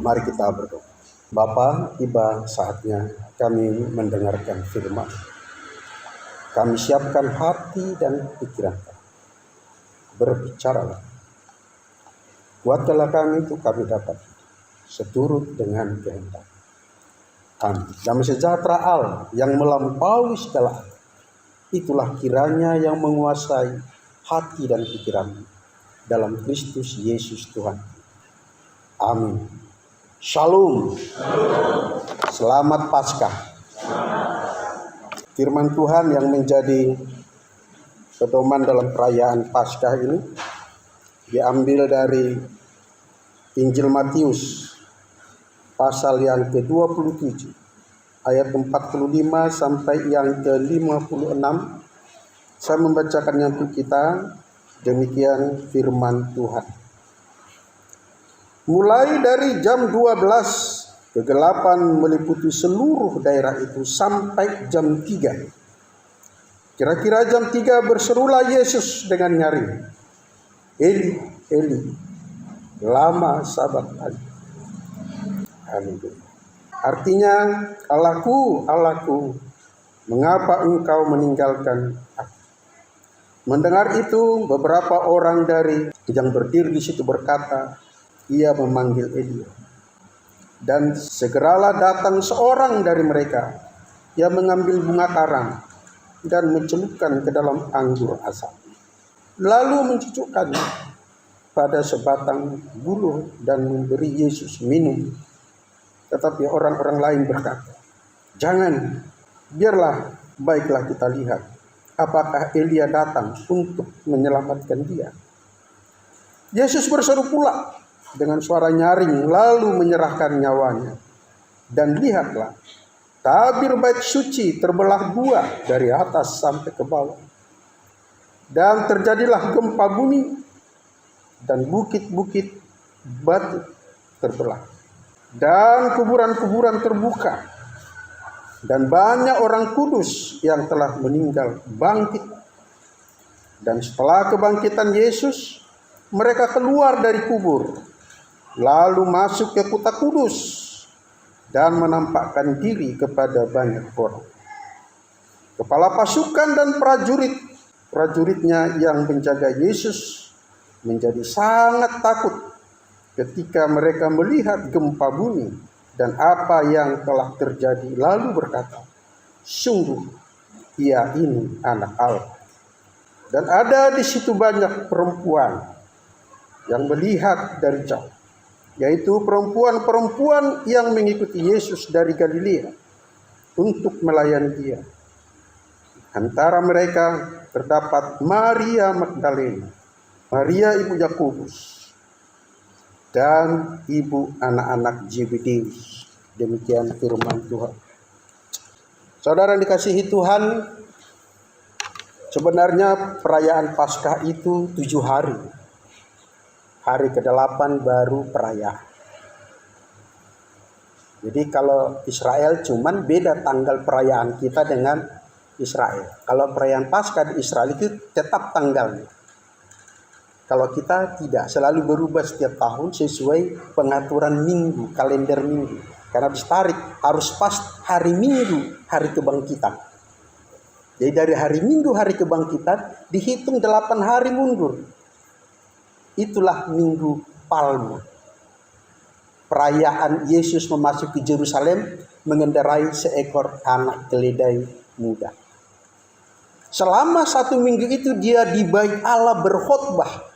Mari kita berdoa. Bapa, tiba saatnya kami mendengarkan firman. Kami siapkan hati dan pikiran kami. Berbicaralah. Buatkanlah kami untuk kami dapat seturut dengan kehendak. Amin. Damai sejahtera Allah yang melampaui segala akal, itulah kiranya yang menguasai hati dan pikiran dalam Kristus Yesus Tuhan. Amin. Shalom. Selamat Paskah. Firman Tuhan yang menjadi pedoman dalam perayaan Paskah ini diambil dari Injil Matius pasal yang ke-27 ayat 45 sampai yang ke-56. Saya membacakannya untuk kita. Demikian firman Tuhan. Mulai dari jam 12 kegelapan meliputi seluruh daerah itu sampai jam 3. Kira-kira jam 3 berserulah Yesus dengan nyaring, Eli, Eli, lama sabachthani. Haleluya. Artinya, Allahku, Allahku, mengapa engkau meninggalkan aku? Mendengar itu, beberapa orang dari yang berdiri di situ berkata, ia memanggil Elia. Dan segeralah datang seorang dari mereka yang mengambil bunga karang dan mencelupkan ke dalam anggur asam, lalu mencucukkannya pada sebatang buluh dan memberi Yesus minum. Tetapi orang-orang lain berkata, jangan, biarlah, baiklah kita lihat apakah Elia datang untuk menyelamatkan dia. Yesus berseru pula dengan suara nyaring, lalu menyerahkan nyawanya. Dan lihatlah, tabir bait suci terbelah dua dari atas sampai ke bawah. Dan terjadilah gempa bumi, dan bukit-bukit batu terbelah, dan kuburan-kuburan terbuka, dan banyak orang kudus yang telah meninggal bangkit. Dan setelah kebangkitan Yesus, mereka keluar dari kubur, lalu masuk ke kota kudus dan menampakkan diri kepada banyak orang. Kepala pasukan dan prajuritnya yang menjaga Yesus menjadi sangat takut ketika mereka melihat gempa bumi dan apa yang telah terjadi, lalu berkata, sungguh ia ini anak Allah. Dan ada di situ banyak perempuan yang melihat dari jauh, yaitu perempuan-perempuan yang mengikuti Yesus dari Galilea untuk melayani dia. Antara mereka terdapat Maria Magdalena, Maria ibu Yakobus, dan ibu anak-anak Zebedeus. Demikian firman Tuhan. Saudara dikasihi Tuhan, sebenarnya perayaan Paskah itu 7 hari. Hari ke-8 baru perayaan. Jadi kalau Israel cuman beda tanggal perayaan kita dengan Israel. Kalau perayaan Paskah di Israel itu tetap tanggalnya. Kalau kita tidak, selalu berubah setiap tahun sesuai pengaturan minggu, kalender minggu. Karena ditarik harus pas hari Minggu, hari kebangkitan. Jadi dari hari Minggu, hari kebangkitan, dihitung 8 hari mundur. Itulah Minggu Palma. Perayaan Yesus memasuki Yerusalem mengendarai seekor anak keledai muda. Selama 1 minggu itu dia di bait Allah berkhotbah.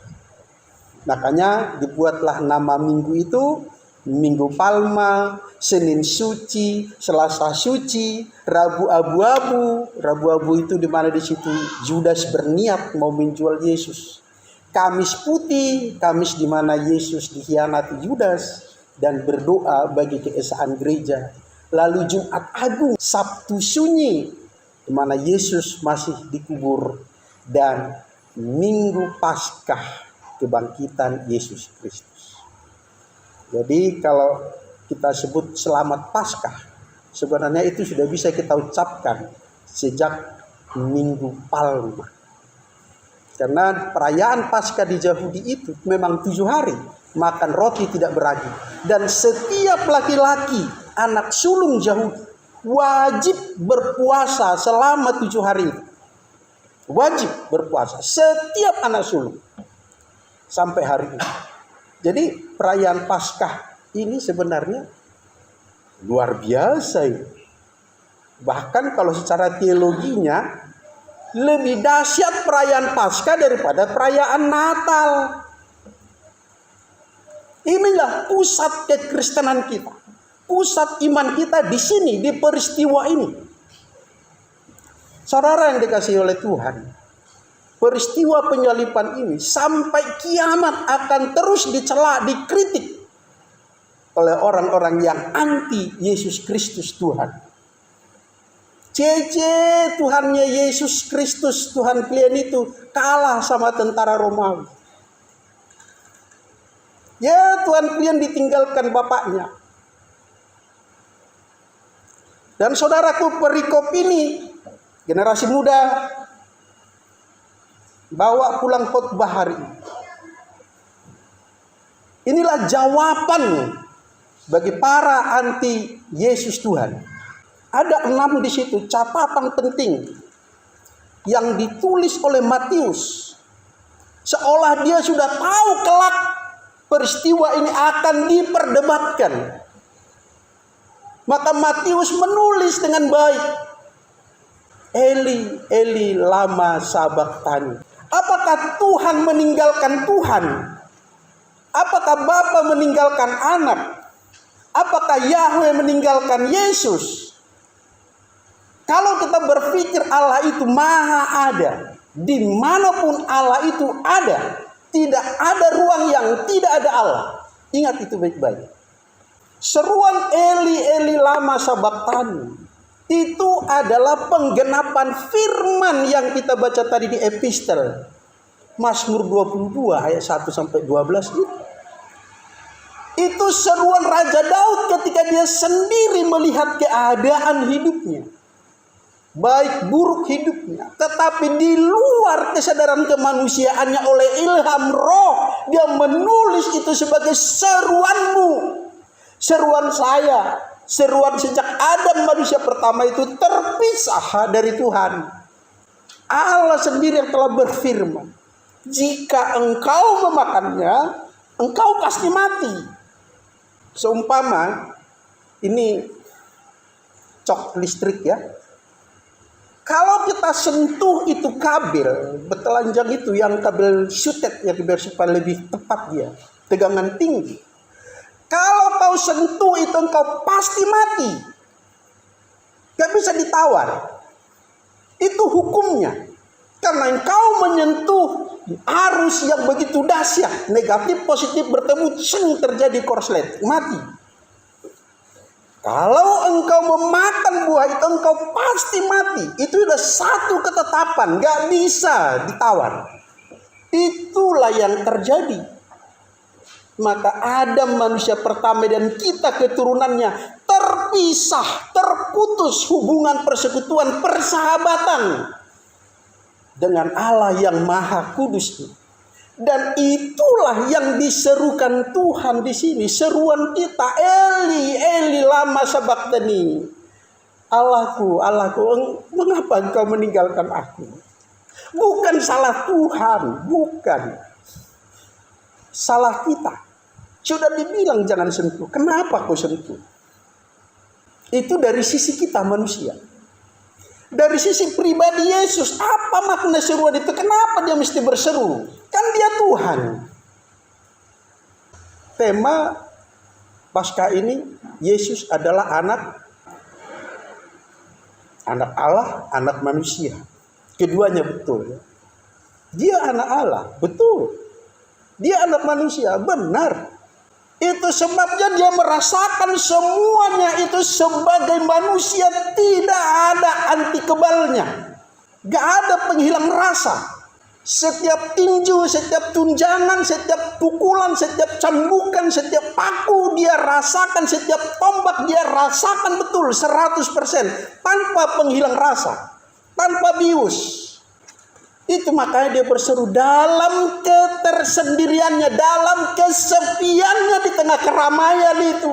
Makanya dibuatlah nama minggu itu Minggu Palma, Senin Suci, Selasa Suci, Rabu Abu-abu. Rabu Abu itu di mana di situ Judas berniat mau menjual Yesus. Kamis Putih, Kamis di mana Yesus dikhianati Judas dan berdoa bagi keesaan gereja. Lalu Jumat Agung, Sabtu Sunyi, di mana Yesus masih dikubur, dan Minggu Paskah, kebangkitan Yesus Kristus. Jadi kalau kita sebut selamat Paskah, sebenarnya itu sudah bisa kita ucapkan sejak Minggu Palma. Karena perayaan Paskah di Yahudi itu memang 7 hari. makan roti tidak beragi. Dan setiap laki-laki anak sulung Yahudi wajib berpuasa selama 7 hari. Wajib berpuasa setiap anak sulung sampai hari ini. Jadi perayaan Paskah ini sebenarnya luar biasa ini. Bahkan kalau secara teologinya lebih dahsyat perayaan Paskah daripada perayaan Natal. Inilah pusat kekristenan kita. Pusat iman kita di sini, di peristiwa ini. Saudara yang dikasihi oleh Tuhan, peristiwa penyaliban ini sampai kiamat akan terus dicela, dikritik oleh orang-orang yang anti Yesus Kristus Tuhan. Tuhannya Yesus Kristus, Tuhan kalian itu kalah sama tentara Romawi. Ya, Tuhan kalian ditinggalkan bapaknya. Dan saudaraku, perikop ini generasi muda bawa pulang khotbah hari ini. Inilah jawaban bagi para anti Yesus Tuhan. Ada 6 di situ catatan penting yang ditulis oleh Matius. Seolah dia sudah tahu kelak peristiwa ini akan diperdebatkan. Maka Matius menulis dengan baik. Eli, Eli lama sabachthani. Apakah Tuhan meninggalkan Tuhan? Apakah Bapa meninggalkan anak? Apakah Yahweh meninggalkan Yesus? Kalau kita berpikir Allah itu maha ada, dimanapun Allah itu ada, tidak ada ruang yang tidak ada Allah. Ingat itu baik-baik. Seruan Eli, Eli lama sabachthani itu adalah penggenapan firman yang kita baca tadi di epistel Mazmur 22 ayat 1 sampai 12 itu. Itu seruan Raja Daud ketika dia sendiri melihat keadaan hidupnya, baik buruk hidupnya, tetapi di luar kesadaran kemanusiaannya oleh ilham roh, dia menulis itu sebagai seruanmu, seruan saya, seruan sejak Adam manusia pertama itu terpisah dari Tuhan. Allah sendiri yang telah berfirman, jika engkau memakannya, engkau pasti mati. Seumpama ini cok listrik ya. Kalau kita sentuh itu kabel betelanjang itu, yang kabel syutet ya, biar supaya lebih tepat dia, tegangan tinggi. Kalau kau sentuh itu engkau pasti mati. Gak bisa ditawar. Itu hukumnya. Karena engkau menyentuh arus yang begitu dahsyat, negatif positif bertemu, terjadi korslet, mati. Kalau engkau memakan buah itu engkau pasti mati. Itu sudah satu ketetapan, gak bisa ditawar. Itulah yang terjadi. Maka Adam manusia pertama dan kita keturunannya terpisah, terputus hubungan persekutuan, persahabatan dengan Allah yang Maha Kudus. Dan itulah yang diserukan Tuhan di sini, seruan kita, Eli, Eli lama sabachthani. Allahku, Allahku, mengapa engkau meninggalkan aku? Bukan salah Tuhan, bukan. Salah kita. Sudah dibilang jangan sentuh. Kenapa kau sentuh? Itu dari sisi kita manusia. Dari sisi pribadi Yesus, apa makna seruan itu? Kenapa dia mesti berseru? Kan dia Tuhan. Tema Paskah ini, Yesus adalah anak Allah, anak manusia. Keduanya betul. Dia anak Allah, betul. Dia anak manusia, benar. Itu sebabnya dia merasakan semuanya itu sebagai manusia, tidak ada anti kebalnya. Gak ada penghilang rasa. Setiap tinju, setiap tunjangan, setiap pukulan, setiap cambukan, setiap paku dia rasakan, setiap tombak dia rasakan betul 100%. Tanpa penghilang rasa, tanpa bius. Itu makanya dia berseru dalam ketersendiriannya, dalam kesepiannya di tengah keramaian itu.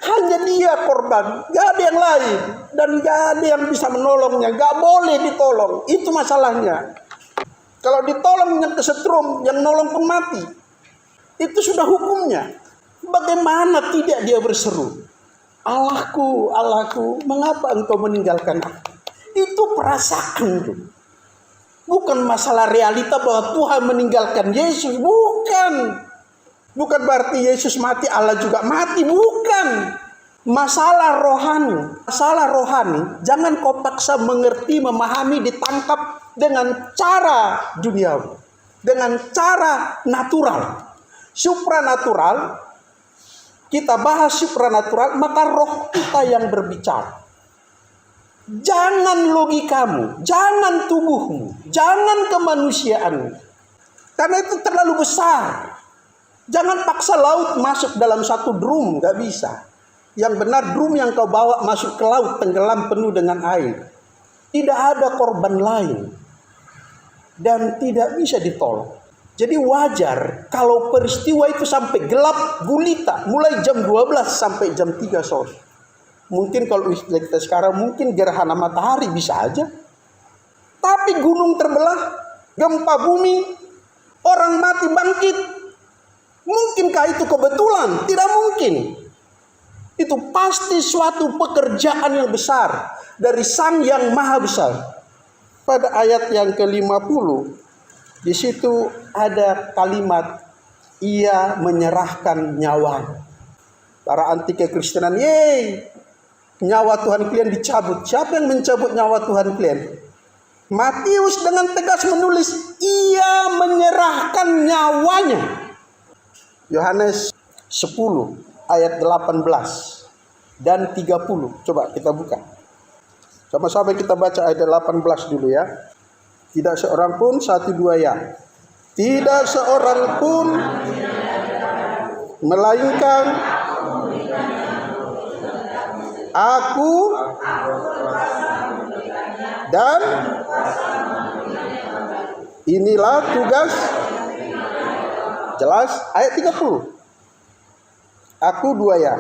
Hanya dia korban, gak ada yang lain. Dan gak ada yang bisa menolongnya, gak boleh ditolong. Itu masalahnya. Kalau ditolong yang kesetrum, yang nolong pun mati. Itu sudah hukumnya. Bagaimana tidak dia berseru? Allahku, Allahku, mengapa engkau meninggalkan aku? Itu perasaan itu. Bukan masalah realita bahwa Tuhan meninggalkan Yesus. Bukan. Bukan berarti Yesus mati, Allah juga mati. Bukan. Masalah rohani. Masalah rohani. Jangan kau paksa mengerti, memahami, ditangkap dengan cara duniawi. Dengan cara natural. Supranatural. Kita bahas supranatural, maka roh kita yang berbicara. Jangan logikamu, jangan tubuhmu, jangan kemanusiaanmu. Karena itu terlalu besar. Jangan paksa laut masuk dalam satu drum, gak bisa. Yang benar drum yang kau bawa masuk ke laut, tenggelam penuh dengan air. Tidak ada korban lain. Dan tidak bisa ditolong. Jadi wajar kalau peristiwa itu sampai gelap gulita. Mulai jam 12 sampai jam 3 sore. Mungkin kalau kita sekarang mungkin gerhana matahari bisa aja. Tapi gunung terbelah, gempa bumi, orang mati bangkit. Mungkinkah itu kebetulan? Tidak mungkin. Itu pasti suatu pekerjaan yang besar dari Sang Yang Maha Besar. Pada ayat yang ke-50, di situ ada kalimat, ia menyerahkan nyawanya. Para anti kekristenan, yeay, nyawa Tuhan kalian dicabut. Siapa yang mencabut nyawa Tuhan kalian? Matius dengan tegas menulis, ia menyerahkan nyawanya. Yohanes 10 ayat 18 dan 30. Coba kita buka. Sama-sama kita baca ayat 18 dulu ya. Tidak seorang pun, 1, 2 ya. Tidak seorang pun, melainkan aku dan inilah tugas. Jelas? Ayat 30. Aku 2 ya.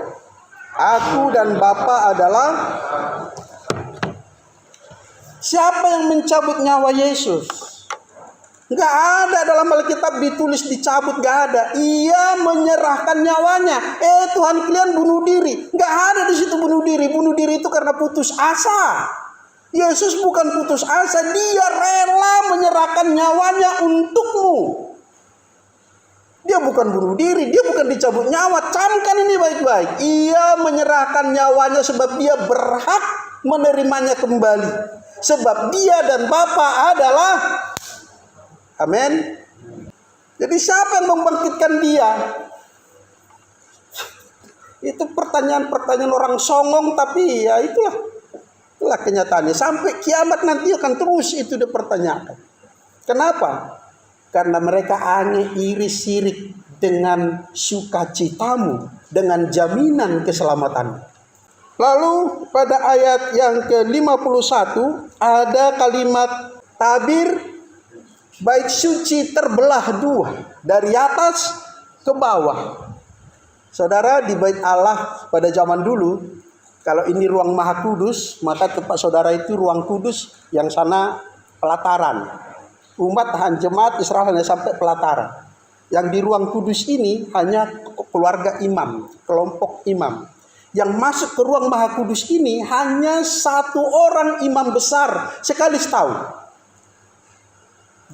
Aku dan Bapa adalah. Siapa yang mencabut nyawa Yesus? Enggak ada dalam Alkitab ditulis dicabut, enggak ada. Ia menyerahkan nyawanya. Tuhan kalian bunuh diri. Enggak ada di situ bunuh diri. Bunuh diri itu karena putus asa. Yesus bukan putus asa, dia rela menyerahkan nyawanya untukmu. Dia bukan bunuh diri, dia bukan dicabut nyawa. Camkan ini baik-baik. Ia menyerahkan nyawanya sebab dia berhak menerimanya kembali. Sebab dia dan Bapa adalah. Amin. Jadi siapa yang membangkitkan dia? Itu pertanyaan-pertanyaan orang songong, tapi ya itulah kenyataannya. Sampai kiamat nanti akan terus itu dipertanyakan. Kenapa? Karena mereka hanya iri sirik dengan sukacitamu, dengan jaminan keselamatan. Lalu pada ayat yang ke-51 ada kalimat tabir bait suci terbelah 2 dari atas ke bawah. Saudara, di bait Allah pada zaman dulu, kalau ini ruang Maha Kudus, maka tempat saudara itu ruang kudus, yang sana pelataran. Umat jemaat Israel hanya sampai pelataran. Yang di ruang kudus ini hanya keluarga imam, kelompok imam. Yang masuk ke ruang Maha Kudus ini hanya 1 orang imam besar sekali setahun.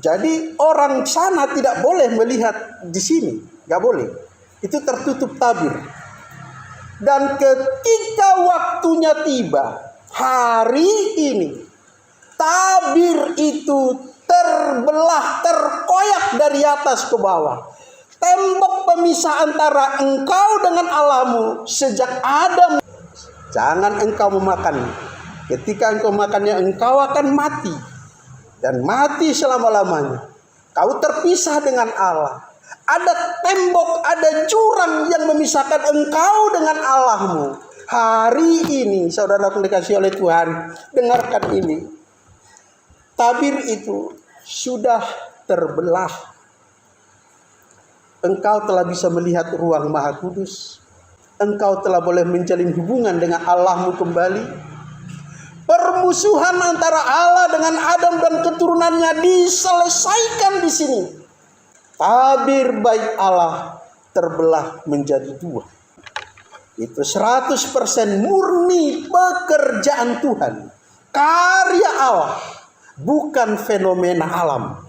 Jadi orang sana tidak boleh melihat di sini, nggak boleh. Itu tertutup tabir. Dan ketika waktunya tiba, hari ini, tabir itu terbelah, terkoyak dari atas ke bawah. Tembok pemisah antara engkau dengan Allahmu sejak Adam. Jangan engkau memakan. Ketika engkau makannya, engkau akan mati. Dan mati selama-lamanya. Kau terpisah dengan Allah. Ada tembok, ada jurang yang memisahkan engkau dengan Allahmu. Hari ini, saudara yang dikasihi oleh Tuhan, dengarkan ini. Tabir itu sudah terbelah. Engkau telah bisa melihat ruang Maha Kudus. Engkau telah boleh menjalin hubungan dengan Allahmu kembali. Permusuhan antara Allah dengan Adam dan keturunannya diselesaikan di sini. Tabir baik Allah terbelah menjadi dua. Itu 100% murni pekerjaan Tuhan. Karya Allah, bukan fenomena alam.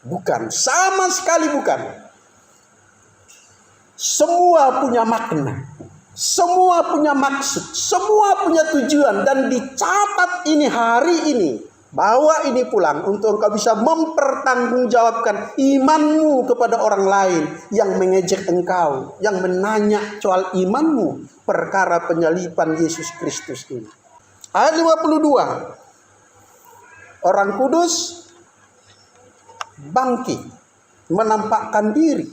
Bukan, sama sekali bukan. Semua punya makna, semua punya maksud, semua punya tujuan, dan dicatat ini hari ini. Bawa ini pulang untuk engkau bisa mempertanggungjawabkan imanmu kepada orang lain yang mengejek engkau, yang menanya soal imanmu perkara penyaliban Yesus Kristus ini. Ayat 52. Orang kudus bangkit, menampakkan diri.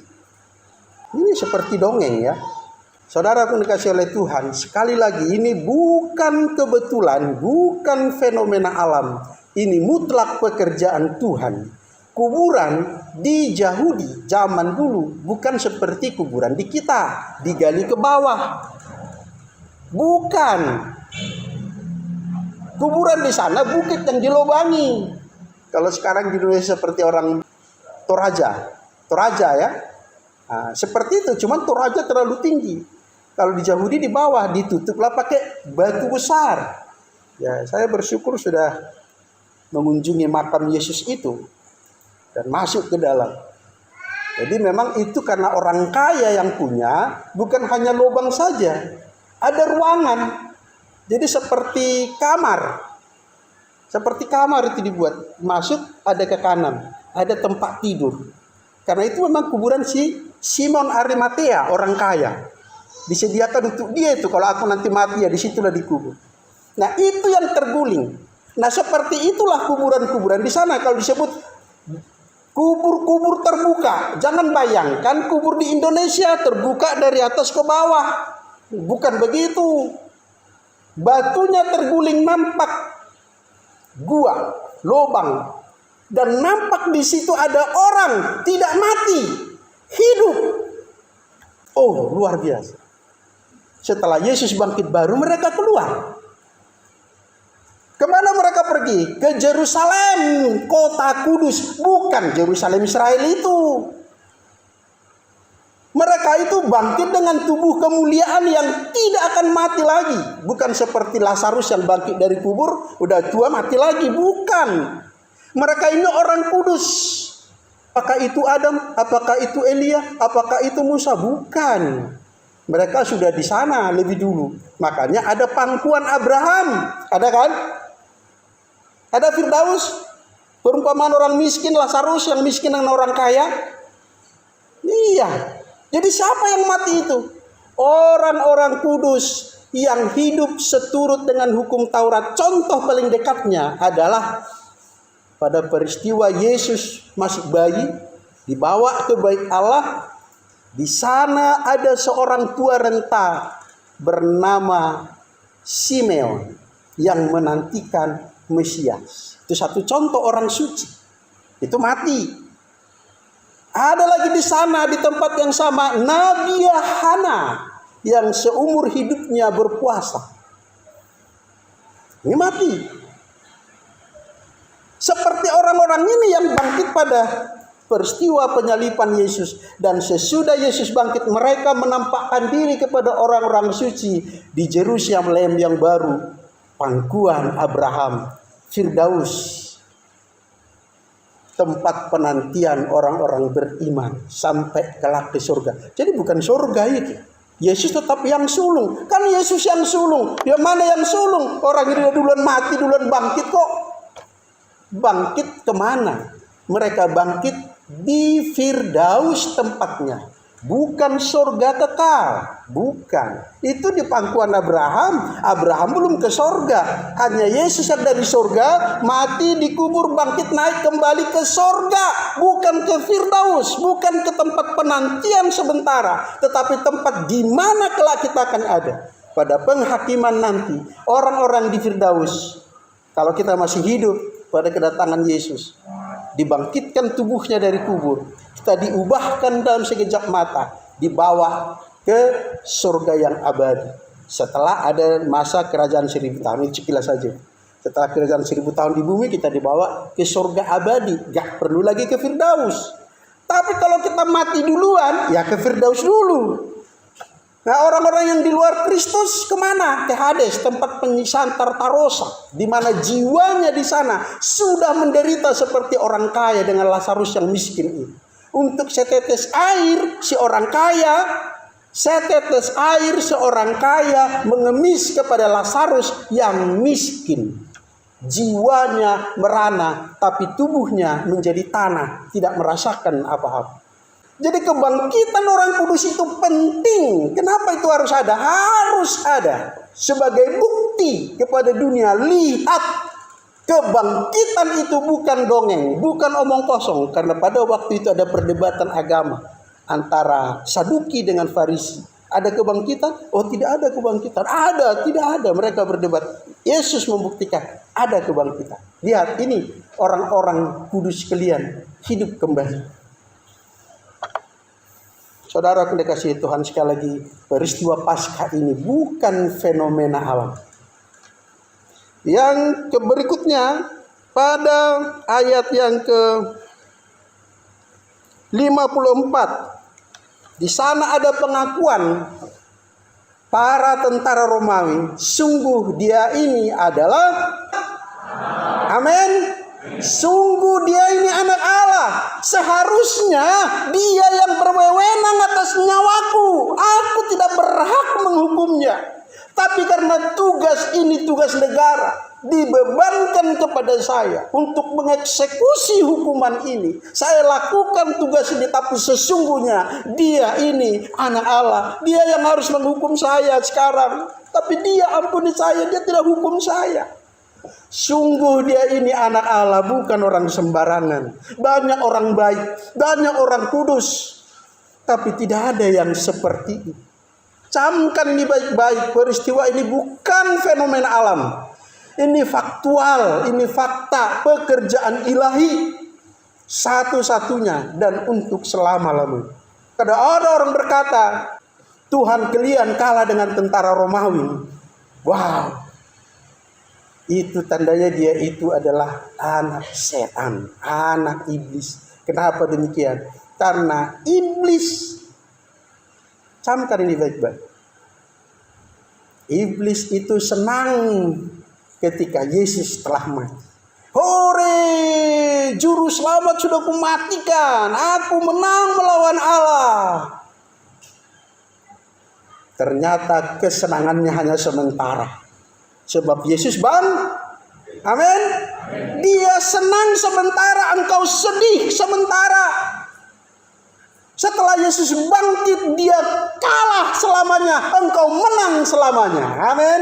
Ini seperti dongeng ya. Saudara pun dikasih oleh Tuhan, sekali lagi ini bukan kebetulan, bukan fenomena alam. Ini mutlak pekerjaan Tuhan. Kuburan di Yahudi zaman dulu bukan seperti kuburan di kita, digali ke bawah. Bukan. Kuburan di sana bukit yang dilobangi. Kalau sekarang di Indonesia seperti orang Toraja ya. Nah, seperti itu, cuman Toraja terlalu tinggi. Kalau di Yahudi di bawah ditutuplah pakai batu besar. Ya, saya bersyukur sudah mengunjungi makam Yesus itu dan masuk ke dalam. Jadi memang itu karena orang kaya yang punya, bukan hanya lubang saja, ada ruangan. Jadi seperti kamar. Seperti kamar itu dibuat, masuk ada ke kanan, ada tempat tidur. Karena itu memang kuburan si Simon Arimatea, orang kaya. Disediakan untuk dia itu, kalau aku nanti mati ya disitulah dikubur. Nah itu yang terguling. Nah seperti itulah kuburan-kuburan di sana. Kalau disebut kubur-kubur terbuka, jangan bayangkan kubur di Indonesia terbuka dari atas ke bawah. Bukan begitu. Batunya terguling, nampak gua, lubang, dan nampak di situ ada orang tidak mati, hidup. Oh luar biasa. Setelah Yesus bangkit baru mereka keluar. Kemana mereka pergi? Ke Yerusalem, kota kudus. Bukan Yerusalem Israel itu. Mereka itu bangkit dengan tubuh kemuliaan yang tidak akan mati lagi. Bukan seperti Lazarus yang bangkit dari kubur, udah tua mati lagi. Bukan. Mereka ini orang kudus. Apakah itu Adam? Apakah itu Elia? Apakah itu Musa? Bukan. Mereka sudah di sana lebih dulu. Makanya ada pangkuan Abraham. Ada kan? Ada Firdaus, perumpamaan orang miskin, Lazarus yang miskin dengan orang kaya. Iya. Jadi siapa yang mati itu? Orang-orang kudus yang hidup seturut dengan hukum Taurat. Contoh paling dekatnya adalah pada peristiwa Yesus masih bayi, dibawa ke bait Allah. Di sana ada seorang tua renta bernama Simeon yang menantikan Mesias. Itu satu contoh orang suci. Itu mati. Ada lagi di sana di tempat yang sama Nabi Hana yang seumur hidupnya berpuasa. Ini mati. Seperti orang-orang ini yang bangkit pada peristiwa penyaliban Yesus. Dan sesudah Yesus bangkit, mereka menampakkan diri kepada orang-orang suci di Yerusalem yang baru. Pangkuan Abraham, Firdaus, tempat penantian orang-orang beriman sampai kelak ke surga. Jadi bukan surga itu. Yesus tetap yang sulung. Kan Yesus yang sulung. Yang mana yang sulung? Orang ini duluan mati, duluan bangkit kok. Bangkit kemana? Mereka bangkit di Firdaus tempatnya. Bukan surga kekal. Bukan. Itu di pangkuan Abraham. Abraham belum ke surga. Hanya Yesus yang dari surga, mati, dikubur, bangkit, naik kembali ke surga. Bukan ke Firdaus. Bukan ke tempat penantian sementara. Tetapi tempat di mana kelak kita akan ada. Pada penghakiman nanti. Orang-orang di Firdaus. Kalau kita masih hidup pada kedatangan Yesus. dibangkitkan tubuhnya dari kubur, kita diubahkan dalam sekejap mata, dibawa ke surga yang abadi. Setelah ada masa kerajaan 1000 tahun, ini sekilas saja. Setelah kerajaan 1000 tahun di bumi, kita dibawa ke surga abadi, gak perlu lagi ke Firdaus. Tapi kalau kita mati duluan, ya ke Firdaus dulu. Nah, orang-orang yang di luar Kristus kemana? Ke Hades, tempat penyiksaan Tartarosa, di mana jiwanya di sana sudah menderita seperti orang kaya dengan Lazarus yang miskin ini. Untuk setetes air, setetes air seorang kaya mengemis kepada Lazarus yang miskin. Jiwanya merana, tapi tubuhnya menjadi tanah, tidak merasakan apa-apa. Jadi kebangkitan orang kudus itu penting. Kenapa itu harus ada? Harus ada sebagai bukti kepada dunia. Lihat, kebangkitan itu bukan dongeng, bukan omong kosong. Karena pada waktu itu ada perdebatan agama antara Saduki dengan Farisi. Ada kebangkitan? Oh, tidak ada kebangkitan. Ada, tidak ada. Mereka berdebat. Yesus membuktikan ada kebangkitan. Lihat, ini orang-orang kudus sekalian hidup kembali. Saudara dikasihi Tuhan, sekali lagi, peristiwa Paskah ini bukan fenomena alam. Yang berikutnya, pada ayat yang ke-54, di sana ada pengakuan para tentara Romawi, sungguh dia ini adalah, amin, sungguh dia ini anak Allah. Seharusnya dia yang berwenang atas nyawaku. Aku tidak berhak menghukumnya. Tapi karena tugas ini tugas negara, dibebankan kepada saya untuk mengeksekusi hukuman ini. Saya lakukan tugas ini, tapi sesungguhnya dia ini anak Allah. Dia yang harus menghukum saya sekarang. Tapi dia ampuni saya, dia tidak hukum saya. Sungguh dia ini anak Allah, bukan orang sembarangan. Banyak orang baik, banyak orang kudus, tapi tidak ada yang seperti itu. Camkan ini baik-baik. Peristiwa ini bukan fenomena alam. Ini faktual, ini fakta, pekerjaan ilahi satu-satunya dan untuk selama-lamanya. Kada ada orang berkata, Tuhan kalian kalah dengan tentara Romawi. Wow. Itu tandanya dia itu adalah anak setan, anak iblis. Kenapa demikian? Karena iblis, camkan ini baik-baik, iblis itu senang ketika Yesus telah mati. Hore, juru selamat sudah kumatikan, aku menang melawan Allah. Ternyata kesenangannya hanya sementara. Sebab Yesus amin. Dia senang sementara, engkau sedih sementara. Setelah Yesus bangkit, dia kalah selamanya, engkau menang selamanya. Amin.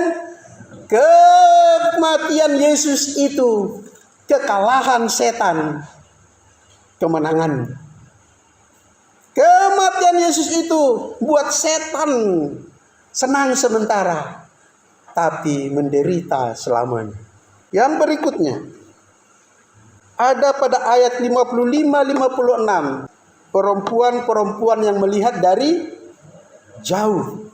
Kematian Yesus itu kekalahan setan, kemenangan. Kematian Yesus itu buat setan senang sementara, tapi menderita selamanya. Yang berikutnya ada pada ayat 55-56, perempuan-perempuan yang melihat dari jauh.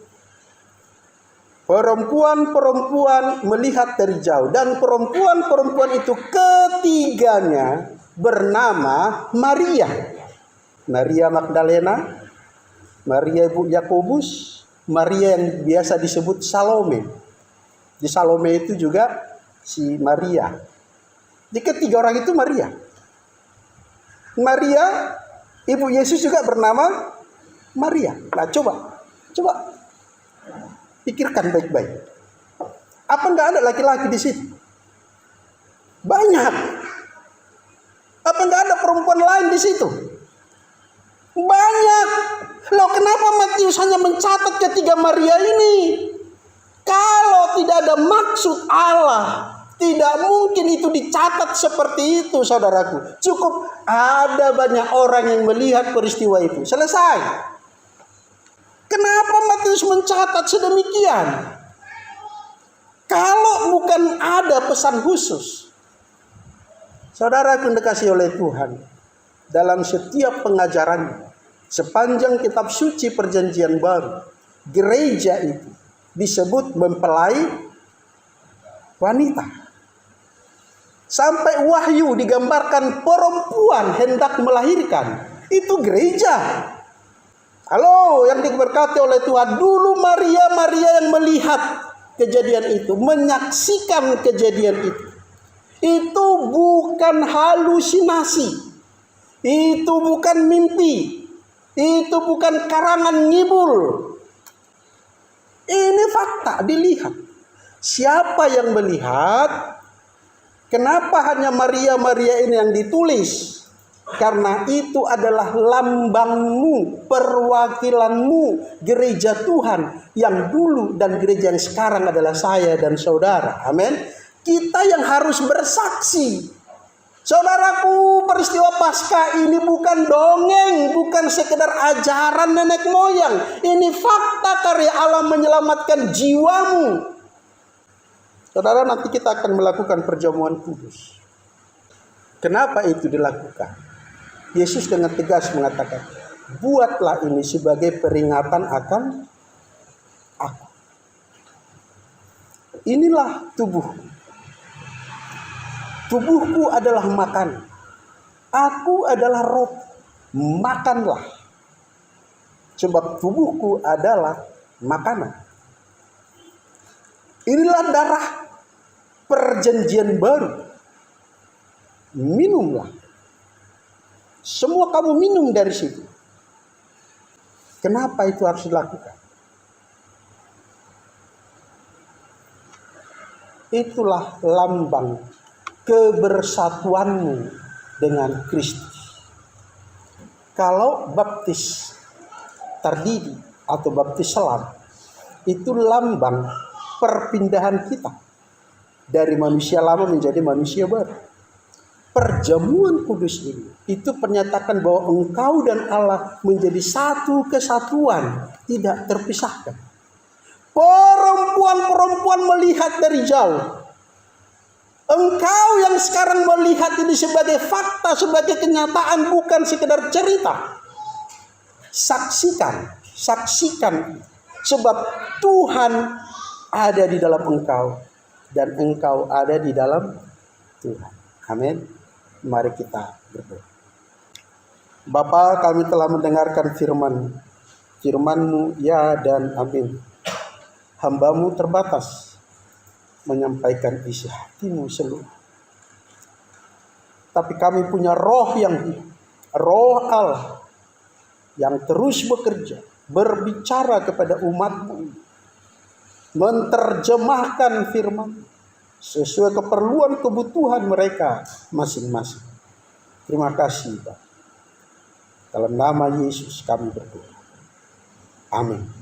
Perempuan-perempuan melihat dari jauh, dan perempuan-perempuan itu ketiganya bernama Maria. Maria Magdalena, Maria ibu Yakobus, Maria yang biasa disebut Salome. Di Salome itu juga si Maria. Di ketiga orang itu Maria. Maria, ibu Yesus juga bernama Maria. Nah coba pikirkan baik-baik. Apa enggak ada laki-laki di situ? Banyak. Apa enggak ada perempuan lain di situ? Banyak. Loh, kenapa Matius hanya mencatat ketiga Maria ini? Kalau tidak ada maksud Allah, tidak mungkin itu dicatat seperti itu, saudaraku. Cukup ada banyak orang yang melihat peristiwa itu. Selesai. Kenapa Matius mencatat sedemikian? Kalau bukan ada pesan khusus. Saudara yang dikasihi oleh Tuhan, dalam setiap pengajaran sepanjang kitab suci perjanjian baru, gereja itu disebut mempelai wanita. Sampai Wahyu digambarkan perempuan hendak melahirkan. Itu gereja. Halo, yang diberkati oleh Tuhan. Dulu Maria yang melihat kejadian itu, menyaksikan kejadian itu. Itu bukan halusinasi. Itu bukan mimpi. Itu bukan karangan ngibul. Ini fakta, dilihat. Siapa yang melihat? Kenapa hanya Maria ini yang ditulis? Karena itu adalah lambangmu, perwakilanmu, gereja Tuhan yang dulu dan gereja yang sekarang adalah saya dan saudara. Amin. Kita yang harus bersaksi. Saudaraku, peristiwa Paskah ini bukan dongeng, bukan sekedar ajaran nenek moyang. Ini fakta karya Allah menyelamatkan jiwamu. Saudara, nanti kita akan melakukan perjamuan kudus. Kenapa itu dilakukan? Yesus dengan tegas mengatakan, buatlah ini sebagai peringatan akan aku. Inilah tubuhku. Tubuhku adalah makan. Aku adalah roti. Makanlah. Sebab tubuhku adalah makanan. Inilah darah perjanjian baru. Minumlah. Semua kamu minum dari situ. Kenapa itu harus dilakukan? Itulah lambang kebersatuanmu dengan Kristus. Kalau baptis terdidi atau baptis selam, itu lambang perpindahan kita dari manusia lama menjadi manusia baru. Perjamuan kudus ini itu pernyataan bahwa engkau dan Allah menjadi satu kesatuan, tidak terpisahkan. Perempuan melihat dari jauh. Engkau yang sekarang melihat ini sebagai fakta, sebagai kenyataan, bukan sekedar cerita. Saksikan. Sebab Tuhan ada di dalam engkau dan engkau ada di dalam Tuhan. Amin. Mari kita berdoa. Bapa, kami telah mendengarkan firman-Mu ya dan amin. Hamba-Mu terbatas menyampaikan isi hati-Mu seluruh. Tapi kami punya roh yang hidup, roh Allah yang terus bekerja, berbicara kepada umat-Mu, menerjemahkan firman sesuai keperluan kebutuhan mereka masing-masing. Terima kasih, Pak. Dalam nama Yesus kami berdoa. Amin.